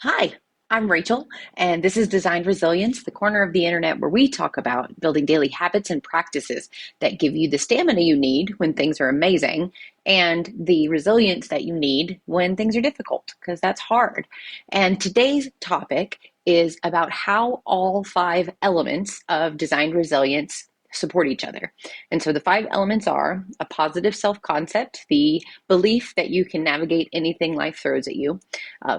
Hi, I'm Rachel, and this is Design Resilience, the corner of the internet where we talk about building daily habits and practices that give you the stamina you need when things are amazing and the resilience that you need when things are difficult, because that's hard. And today's topic is about how all five elements of design resilience support each other. And so the five elements are a positive self concept, the belief that you can navigate anything life throws at you,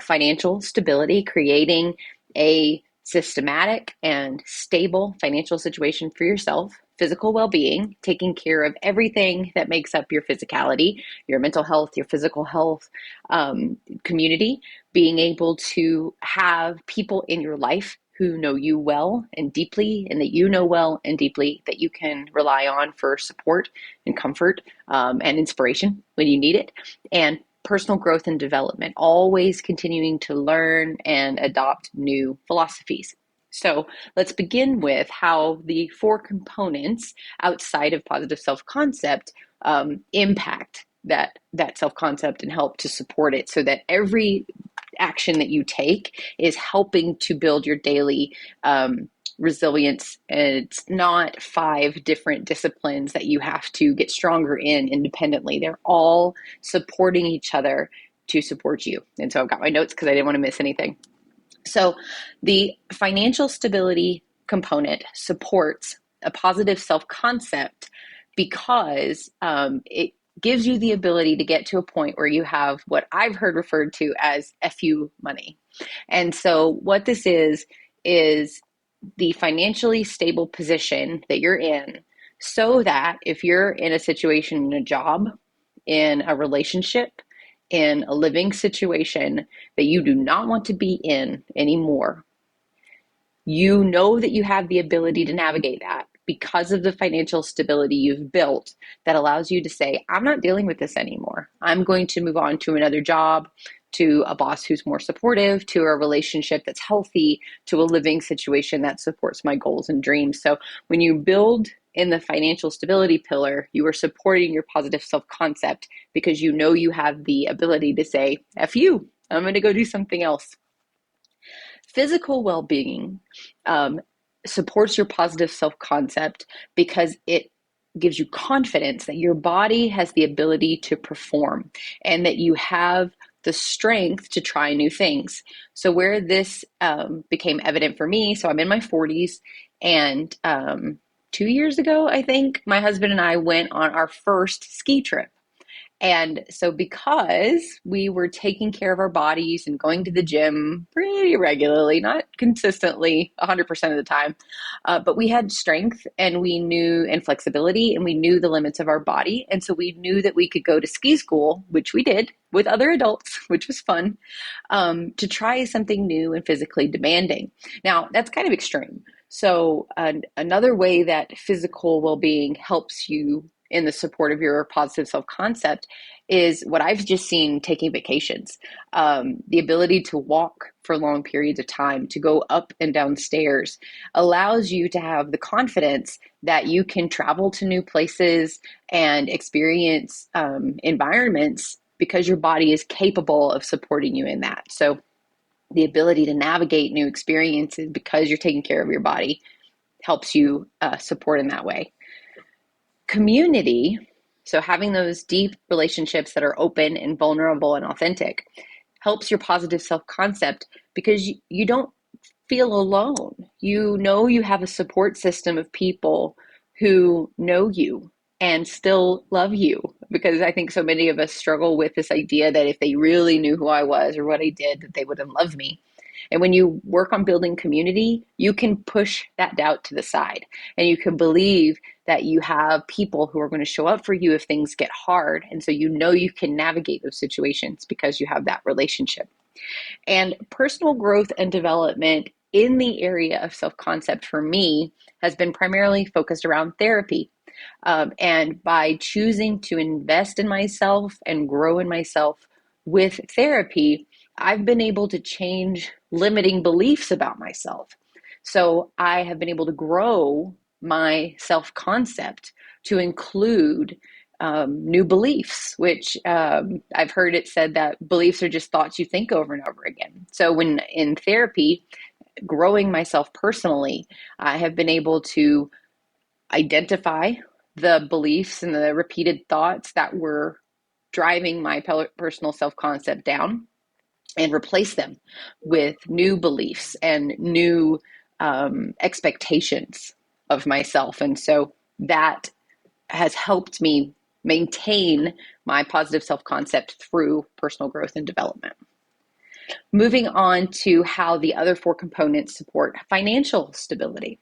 financial stability, creating a systematic and stable financial situation for yourself, physical well being, taking care of everything that makes up your physicality, your mental health, your physical health, community, being able to have people in your life who know you well and deeply, and that you know well and deeply, that you can rely on for support and comfort and inspiration when you need it, and personal growth and development, always continuing to learn and adopt new philosophies. So let's begin with how the four components outside of positive self-concept impact that self-concept and help to support it, so that every action that you take is helping to build your daily resilience. And it's not five different disciplines that you have to get stronger in independently. They're all supporting each other to support you. And so I've got my notes because I didn't want to miss anything. So the financial stability component supports a positive self-concept because it gives you the ability to get to a point where you have what I've heard referred to as FU money. And so what this is the financially stable position that you're in, so that if you're in a situation, in a job, in a relationship, in a living situation that you do not want to be in anymore, you know that you have the ability to navigate that because of the financial stability you've built that allows you to say, I'm not dealing with this anymore. I'm going to move on to another job, to a boss who's more supportive, to a relationship that's healthy, to a living situation that supports my goals and dreams. So when you build in the financial stability pillar, you are supporting your positive self-concept because you know you have the ability to say, F you, I'm going to go do something else. Physical well-being supports your positive self-concept because it gives you confidence that your body has the ability to perform and that you have the strength to try new things. So where this became evident for me, so I'm in my 40s, and 2 years ago, I think, my husband and I went on our first ski trip. And so, because we were taking care of our bodies and going to the gym pretty regularly, not consistently 100% of the time, but we had strength and we knew, and flexibility, and we knew the limits of our body. And so, we knew that we could go to ski school, which we did with other adults, which was fun, to try something new and physically demanding. Now, that's kind of extreme. So, another way that physical well being helps you in the support of your positive self concept is what I've just seen: taking vacations. The ability to walk for long periods of time, to go up and down stairs, allows you to have the confidence that you can travel to new places and experience environments because your body is capable of supporting you in that. So, the ability to navigate new experiences because you're taking care of your body helps you support in that way. Community, so having those deep relationships that are open and vulnerable and authentic, helps your positive self-concept because you don't feel alone. You know you have a support system of people who know you and still love you, because I think so many of us struggle with this idea that if they really knew who I was or what I did, that they wouldn't love me. And when you work on building community, you can push that doubt to the side, and you can believe that you have people who are going to show up for you if things get hard. And so you know you can navigate those situations because you have that relationship. And personal growth and development in the area of self-concept for me has been primarily focused around therapy. And by choosing to invest in myself and grow in myself with therapy, I've been able to change limiting beliefs about myself. So I have been able to grow my self concept to include new beliefs, which I've heard it said that beliefs are just thoughts you think over and over again. So when in therapy, growing myself personally, I have been able to identify the beliefs and the repeated thoughts that were driving my personal self concept down and replace them with new beliefs and new expectations of myself. And so that has helped me maintain my positive self concept through personal growth and development. Moving on to how the other four components support financial stability.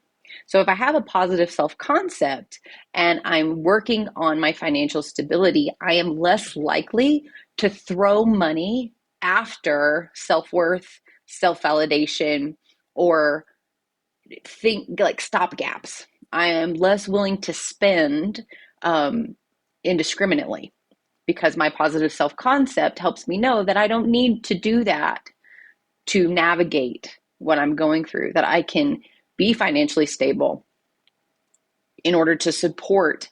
So, if I have a positive self concept and I'm working on my financial stability, I am less likely to throw money after self worth, self validation, or think like stop gaps. I am less willing to spend indiscriminately because my positive self concept helps me know that I don't need to do that to navigate what I'm going through, that I can be financially stable in order to support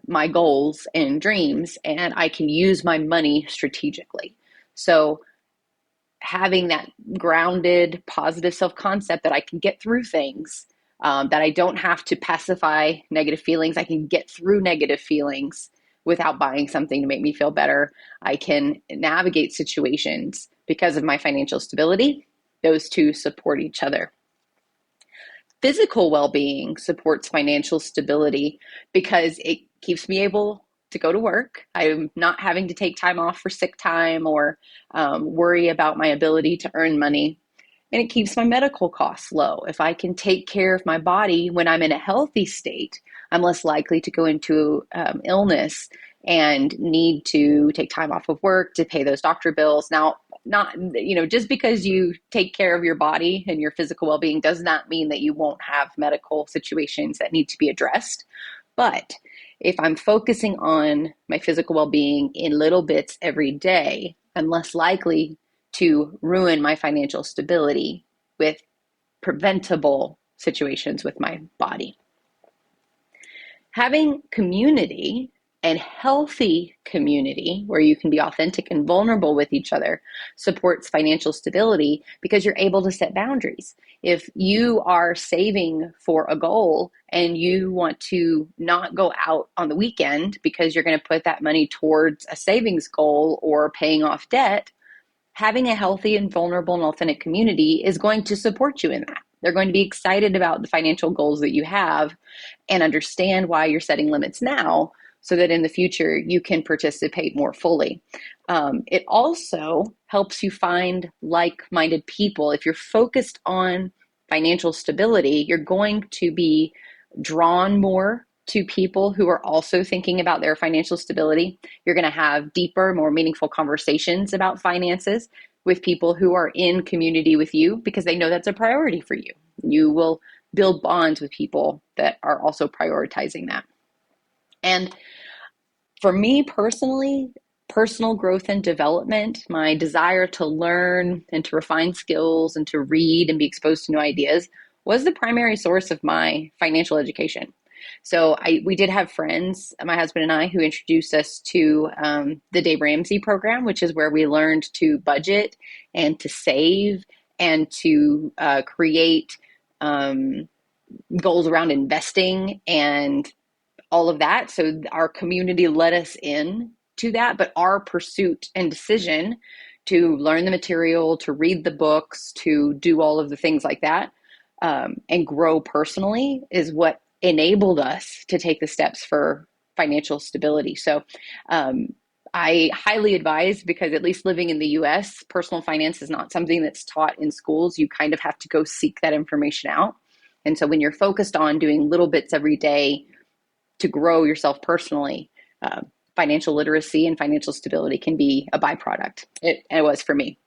my goals and dreams, and I can use my money strategically. So having that grounded, positive self-concept that I can get through things, that I don't have to pacify negative feelings. I can get through negative feelings without buying something to make me feel better. I can navigate situations because of my financial stability. Those two support each other. Physical well-being supports financial stability because it keeps me able to go to work. I'm not having to take time off for sick time or worry about my ability to earn money. And it keeps my medical costs low. If I can take care of my body when I'm in a healthy state, I'm less likely to go into illness and need to take time off of work to pay those doctor bills. Now, not, just because you take care of your body and your physical well-being does not mean that you won't have medical situations that need to be addressed. But if I'm focusing on my physical well-being in little bits every day, I'm less likely to ruin my financial stability with preventable situations with my body. Having community and healthy community where you can be authentic and vulnerable with each other supports financial stability because you're able to set boundaries. If you are saving for a goal and you want to not go out on the weekend because you're going to put that money towards a savings goal or paying off debt, having a healthy and vulnerable and authentic community is going to support you in that. They're going to be excited about the financial goals that you have and understand why you're setting limits now so that in the future you can participate more fully. It also helps you find like-minded people. If you're focused on financial stability, you're going to be drawn more to people who are also thinking about their financial stability. You're going to have deeper, more meaningful conversations about finances with people who are in community with you because they know that's a priority for you. You will build bonds with people that are also prioritizing that. And for me personally, personal growth and development, my desire to learn and to refine skills and to read and be exposed to new ideas was the primary source of my financial education. So we did have friends, my husband and I, who introduced us to the Dave Ramsey program, which is where we learned to budget and to save and to create goals around investing and all of that. So our community let us in to that, but our pursuit and decision to learn the material, to read the books, to do all of the things like that, and grow personally is what enabled us to take the steps for financial stability. So I highly advise, because at least living in the US, personal finance is not something that's taught in schools. You kind of have to go seek that information out. And so when you're focused on doing little bits every day to grow yourself personally, financial literacy and financial stability can be a byproduct. It was for me.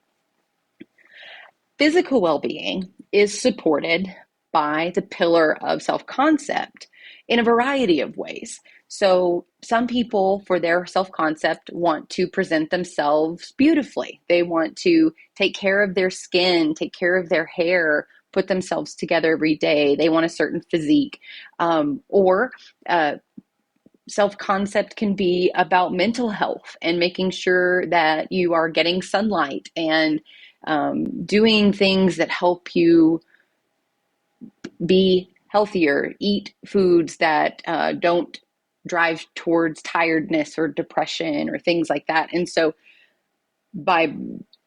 Physical well-being is supported by the pillar of self-concept in a variety of ways. So some people, for their self-concept, want to present themselves beautifully. They want to take care of their skin, take care of their hair, put themselves together every day. They want a certain physique, or Self-concept can be about mental health and making sure that you are getting sunlight and doing things that help you be healthier, eat foods that don't drive towards tiredness or depression or things like that. And so, by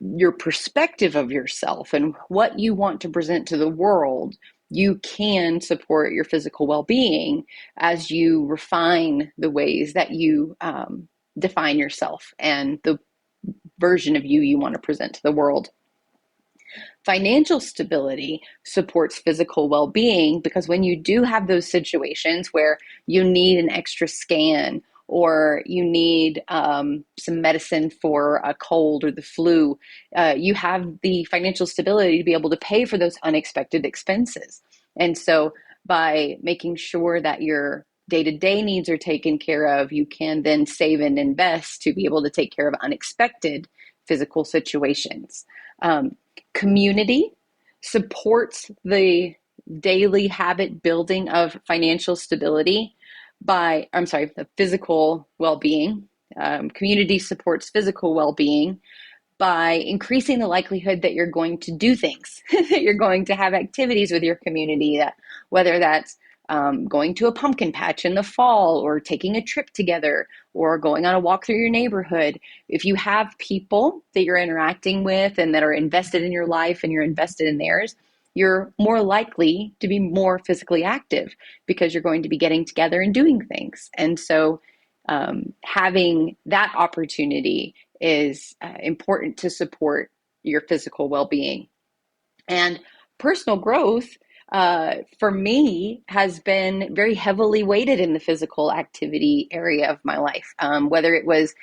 your perspective of yourself and what you want to present to the world, you can support your physical well being as you refine the ways that you define yourself and the version of you want to present to the world. Financial stability supports physical well being because when you do have those situations where you need an extra scan or you need some medicine for a cold or the flu, you have the financial stability to be able to pay for those unexpected expenses. And so, by making sure that your day to day needs are taken care of, you can then save and invest to be able to take care of unexpected physical situations. Um, Community supports the daily habit building of financial stability the physical well being. Community supports physical well being by increasing the likelihood that you're going to do things, that you're going to have activities with your community, whether that's going to a pumpkin patch in the fall or taking a trip together or going on a walk through your neighborhood. If you have people that you're interacting with and that are invested in your life and you're invested in theirs, you're more likely to be more physically active because you're going to be getting together and doing things. And so having that opportunity is important to support your physical well-being. And personal growth, for me, has been very heavily weighted in the physical activity area of my life. Whether it was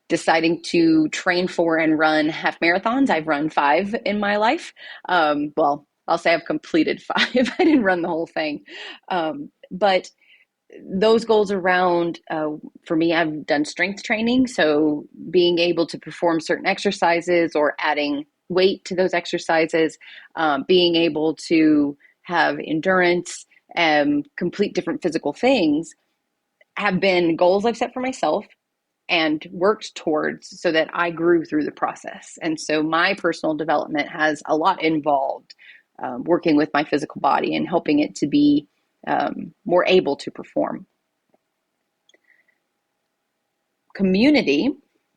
deciding to train for and run half marathons, I've run 5 in my life. Well, I'll say I've completed 5. I didn't run the whole thing. But those goals around, for me, I've done strength training. So being able to perform certain exercises or adding weight to those exercises, being able to have endurance and complete different physical things have been goals I've set for myself and worked towards so that I grew through the process. And so my personal development has a lot involved working with my physical body and helping it to be more able to perform. Community,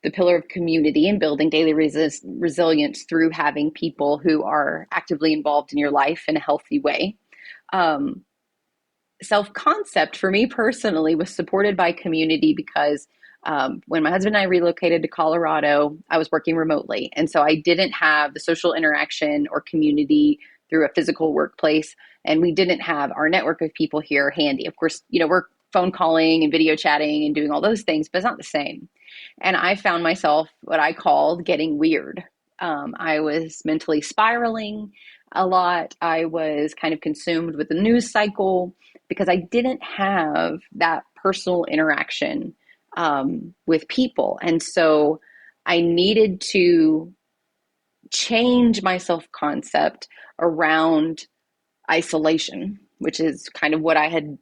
the pillar of community and building daily resilience through having people who are actively involved in your life in a healthy way. Self-concept for me personally was supported by community because when my husband and I relocated to Colorado, I was working remotely. And so I didn't have the social interaction or community through a physical workplace. And we didn't have our network of people here handy. Of course, we're phone calling and video chatting and doing all those things, but it's not the same. And I found myself what I called getting weird. I was mentally spiraling a lot. I was kind of consumed with the news cycle because I didn't have that personal interaction with people. And so I needed to change my self concept around isolation, which is kind of what I had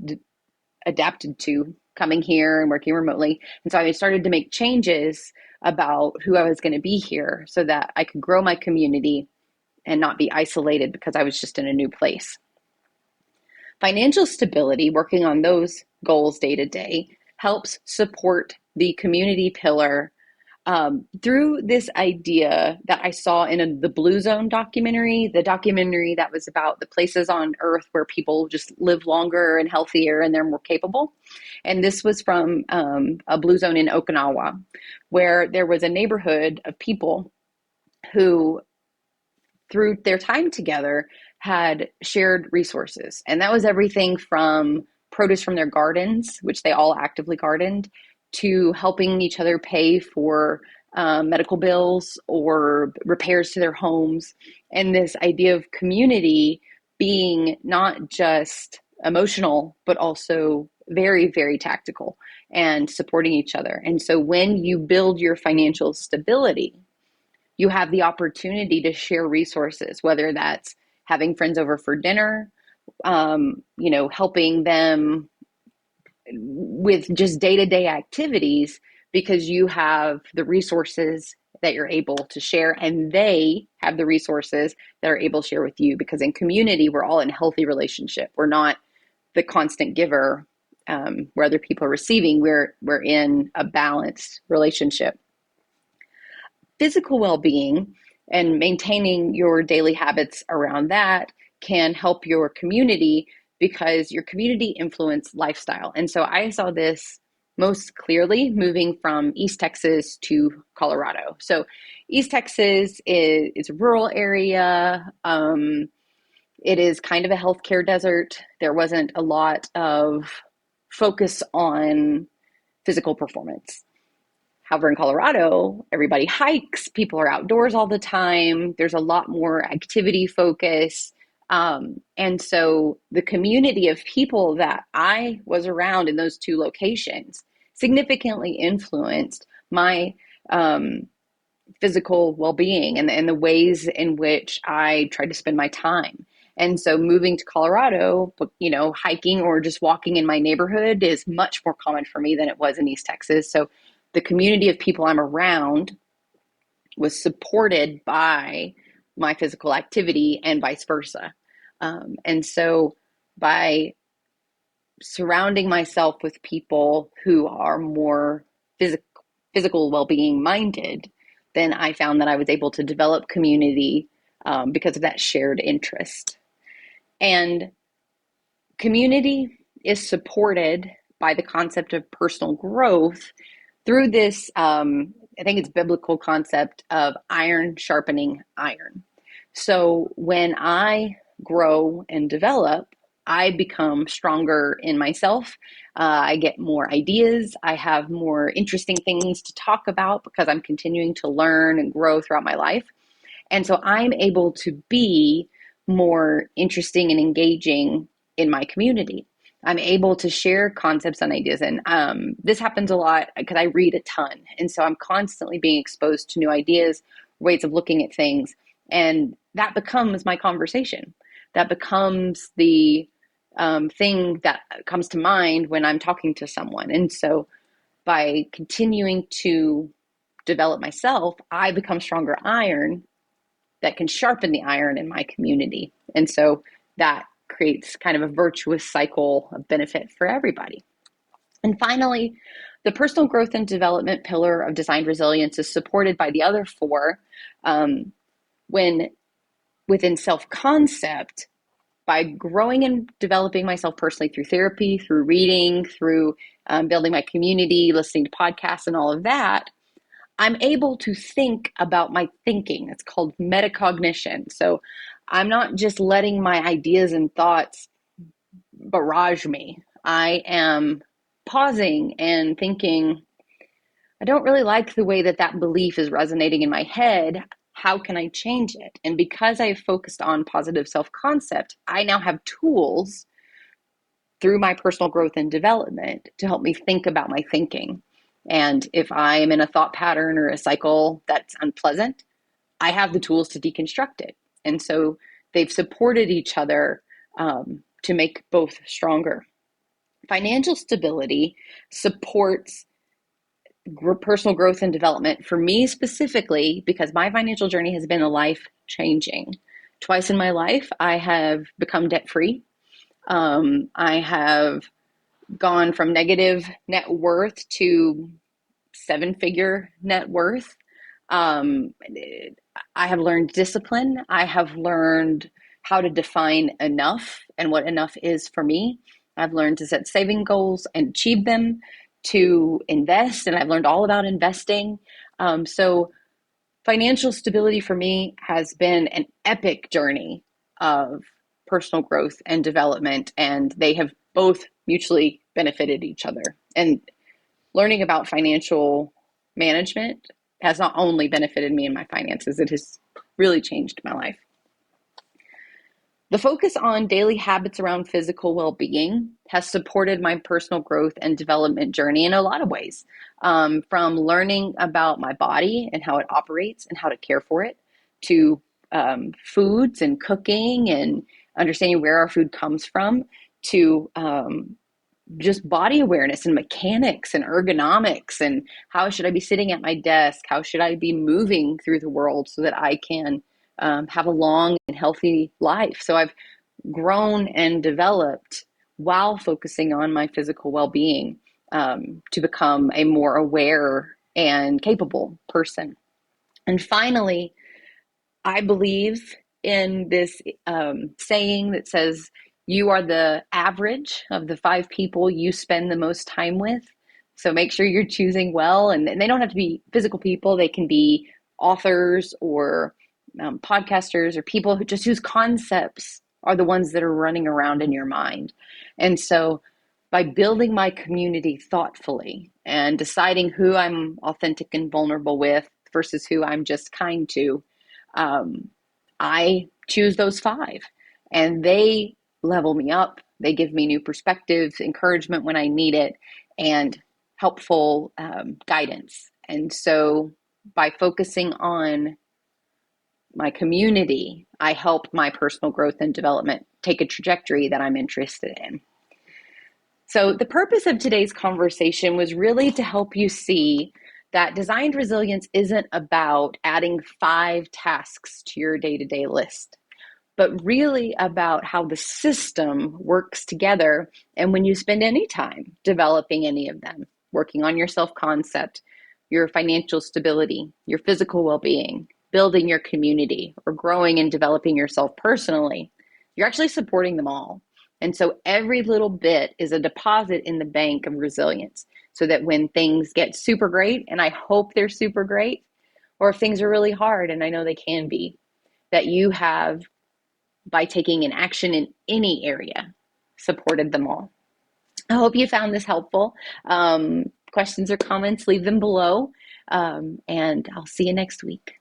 adapted to coming here and working remotely. And so I started to make changes about who I was going to be here so that I could grow my community and not be isolated because I was just in a new place. Financial stability, working on those goals day to day, helps support the community pillar through this idea that I saw in the Blue Zone documentary, the documentary that was about the places on Earth where people just live longer and healthier and they're more capable. And this was from a Blue Zone in Okinawa, where there was a neighborhood of people who, through their time together, had shared resources. And that was everything from produce from their gardens, which they all actively gardened, to helping each other pay for medical bills or repairs to their homes. And this idea of community being not just emotional, but also very, very tactical and supporting each other. And so when you build your financial stability, you have the opportunity to share resources, whether that's having friends over for dinner, helping them with just day-to-day activities, because you have the resources that you're able to share, and they have the resources that are able to share with you, because in community we're all in healthy relationship. We're not the constant giver, where other people are receiving. We're in a balanced relationship. Physical well-being and maintaining your daily habits around that can help your community, because your community influence lifestyle. And so I saw this most clearly moving from East Texas to Colorado. So East Texas is a rural area. It is kind of a healthcare desert. There wasn't a lot of focus on physical performance. However, in Colorado, everybody hikes, people are outdoors all the time, there's a lot more activity focus. And so the community of people that I was around in those two locations significantly influenced my physical well-being, and the ways in which I tried to spend my time. And so moving to Colorado, hiking or just walking in my neighborhood is much more common for me than it was in East Texas. So the community of people I'm around was supported by my physical activity and vice versa. And so by surrounding myself with people who are more physical well-being minded, then I found that I was able to develop community, because of that shared interest. And community is supported by the concept of personal growth through this, I think it's biblical concept of iron sharpening iron. So when I grow and develop, I become stronger in myself. I get more ideas. I have more interesting things to talk about because I'm continuing to learn and grow throughout my life. And so I'm able to be more interesting and engaging in my community. I'm able to share concepts and ideas. And this happens a lot because I read a ton. And so I'm constantly being exposed to new ideas, ways of looking at things. And that becomes my conversation. That becomes the thing that comes to mind when I'm talking to someone. And so by continuing to develop myself, I become stronger iron that can sharpen the iron in my community. And so that creates kind of a virtuous cycle of benefit for everybody. And finally, the personal growth and development pillar of designed resilience is supported by the other four, when within self-concept, by growing and developing myself personally through therapy, through reading, through building my community, listening to podcasts and all of that, I'm able to think about my thinking. It's called metacognition. So I'm not just letting my ideas and thoughts barrage me. I am pausing and thinking, I don't really like the way that belief is resonating in my head. How can I change it? And because I have focused on positive self-concept, I now have tools through my personal growth and development to help me think about my thinking. And if I am in a thought pattern or a cycle that's unpleasant, I have the tools to deconstruct it. And so they've supported each other, to make both stronger. Financial stability supports personal growth and development for me specifically, because my financial journey has been a life changing. Twice in my life, I have become debt free. I have gone from negative net worth to seven-figure net worth. Um, I have learned discipline. I have learned how to define enough and what enough is for me. I've learned to set saving goals and achieve them, to invest, and I've learned all about investing. So financial stability for me has been an epic journey of personal growth and development, and they have both mutually benefited each other. And learning about financial management has not only benefited me in my finances, it has really changed my life. The focus on daily habits around physical well-being has supported my personal growth and development journey in a lot of ways, from learning about my body and how it operates and how to care for it, to foods and cooking and understanding where our food comes from, to just body awareness and mechanics and ergonomics and how should I be sitting at my desk? How should I be moving through the world so that I can have a long and healthy life? So I've grown and developed while focusing on my physical well-being to become a more aware and capable person. And finally, I believe in this saying that says, you are the average of the five people you spend the most time with. So make sure you're choosing well. And they don't have to be physical people, they can be authors or podcasters or people who just whose concepts are the ones that are running around in your mind. And so by building my community thoughtfully and deciding who I'm authentic and vulnerable with versus who I'm just kind to, um, I choose those five and they level me up. They give me new perspectives, encouragement when I need it, and helpful guidance. And so by focusing on my community, I help my personal growth and development take a trajectory that I'm interested in. So, the purpose of today's conversation was really to help you see that designed resilience isn't about adding five tasks to your day to day list, but really about how the system works together. And when you spend any time developing any of them, working on your self concept, your financial stability, your physical well being, building your community, or growing and developing yourself personally, you're actually supporting them all. And so every little bit is a deposit in the bank of resilience so that when things get super great, and I hope they're super great, or if things are really hard, and I know they can be, that you have, by taking an action in any area, supported them all. I hope you found this helpful. Questions or comments, leave them below. And I'll see you next week.